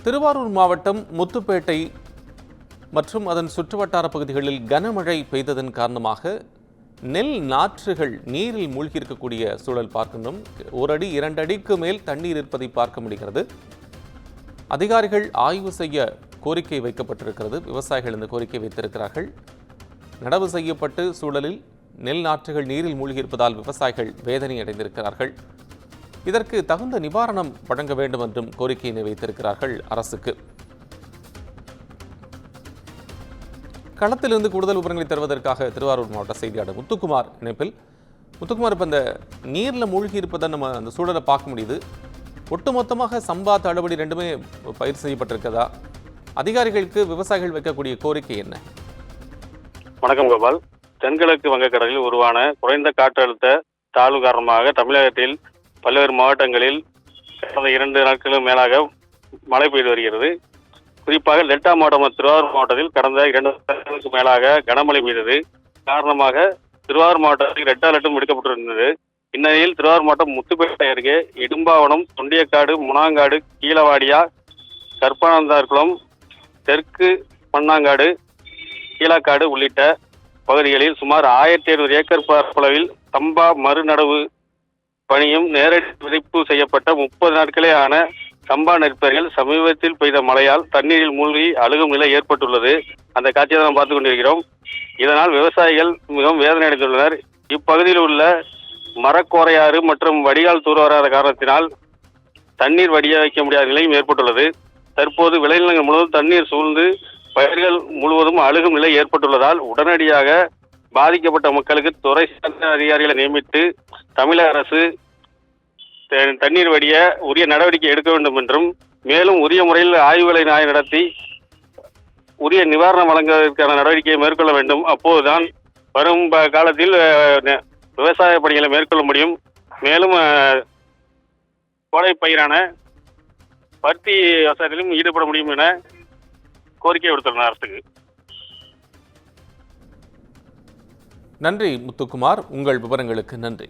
திருவாரூர் மாவட்டம் முத்துப்பேட்டை மற்றும் அதன் சுற்றுவட்டார பகுதிகளில் கனமழை பெய்ததன் காரணமாக நெல் நாற்றுகள் நீரில் மூழ்கியிருக்கக்கூடிய சூழல் பார்க்கின்றோம். 1 அடி 2 அடிக்கு மேல் தண்ணீர் இருப்பதை பார்க்க முடிகிறது. அதிகாரிகள் ஆய்வு செய்ய கோரிக்கை வைக்கப்பட்டிருக்கிறது. விவசாயிகள் இந்த கோரிக்கை வைத்திருக்கிறார்கள். நடவு செய்யப்பட்டு சூழலில் நெல் நாற்றுகள் நீரில் மூழ்கியிருப்பதால் விவசாயிகள் வேதனை அடைந்திருக்கிறார்கள். இதற்கு தகுந்த நிவாரணம் வழங்க வேண்டும் என்றும் கோரிக்கையினை வைத்திருக்கிறார்கள் அரசுக்கு. களத்திலிருந்து கூடுதல் விவரங்களை தருவதற்காக திருவாரூர் மாவட்ட செய்தியாளர் முத்துக்குமார் இணைப்பில். முத்துக்குமார், இப்போ இந்த நீரில் மூழ்கி இருப்பதை நம்ம அந்த சூழலை பார்க்க முடியுது. ஒட்டுமொத்தமாக சம்பா தள்ளுபடி ரெண்டுமே பயிர் செய்யப்பட்டிருக்கதா? அதிகாரிகளுக்கு விவசாயிகள் வைக்கக்கூடிய கோரிக்கை என்ன? வணக்கம் கோபால். தென்கிழக்கு வங்கக்கடலில் உருவான குறைந்த காற்றழுத்த தாழ்வு காரணமாக தமிழகத்தில் பல்வேறு மாவட்டங்களில் கடந்த 2 நாட்களுக்கு மேலாக மழை பெய்து வருகிறது. குறிப்பாக டெல்டா மாவட்டம் திருவாரூர் மாவட்டத்தில் கடந்த 2 நாட்களுக்கு மேலாக கனமழை பெய்தது காரணமாக திருவாரூர் மாவட்டத்தில் ரெட் அலர்ட்டும் விடுக்கப்பட்டிருந்தது. இந்நிலையில் திருவாரூர் மாவட்டம் முத்துப்பேட்டை அருகே இடும்பாவனம், தொண்டியக்காடு, முனாங்காடு, கீழவாடியா, கற்பனாந்தார்குளம், தெற்கு மண்ணாங்காடு, கீழக்காடு உள்ளிட்ட பகுதிகளில் சுமார் 1700 ஏக்கர் பரப்பளவில் சம்பா மறுநடவு பணியும் நேரடி விதைப்பு செய்யப்பட்ட 30 நாட்களே ஆன சம்பா நெற்பயிர்கள் சமீபத்தில் பெய்த மழையால் தண்ணீரில் மூழ்கி அழுகும் நிலை ஏற்பட்டுள்ளது. அந்த காட்சியை நாம் பார்த்துக் கொண்டிருக்கிறோம். இதனால் விவசாயிகள் மிகவும் வேதனை அடைந்துள்ளனர். இப்பகுதியில் உள்ள மரக்கோரையாறு மற்றும் வடிகால் தூர்வாராத காரணத்தினால் தண்ணீர் வடிய வைக்க முடியாத நிலையும் ஏற்பட்டுள்ளது. தற்போது விளைநிலங்கள் முழுவதும் தண்ணீர் சூழ்ந்து பயிர்கள் முழுவதும் அழுகும் நிலை ஏற்பட்டுள்ளதால் உடனடியாக பாதிக்கப்பட்ட மக்களுக்கு துறை சார்ந்த அதிகாரிகளை நியமித்து தமிழக அரசு தண்ணீர் வடிய உரிய நடவடிக்கை எடுக்க வேண்டும் என்றும், மேலும் உரிய முறையில் ஆய்வுகளை நடத்தி உரிய நிவாரணம் வழங்குவதற்கான நடவடிக்கையை மேற்கொள்ள வேண்டும். அப்போதுதான் வரும் காலத்தில் விவசாய பணிகளை மேற்கொள்ள முடியும். மேலும் கோடை பயிரான பருத்தி விவசாயத்திலும் ஈடுபட முடியும் என கோரிக்கை விடுத்துள்ளனர் அரசுக்கு. நன்றி முத்துக்குமார், உங்கள் விவரங்களுக்கு நன்றி.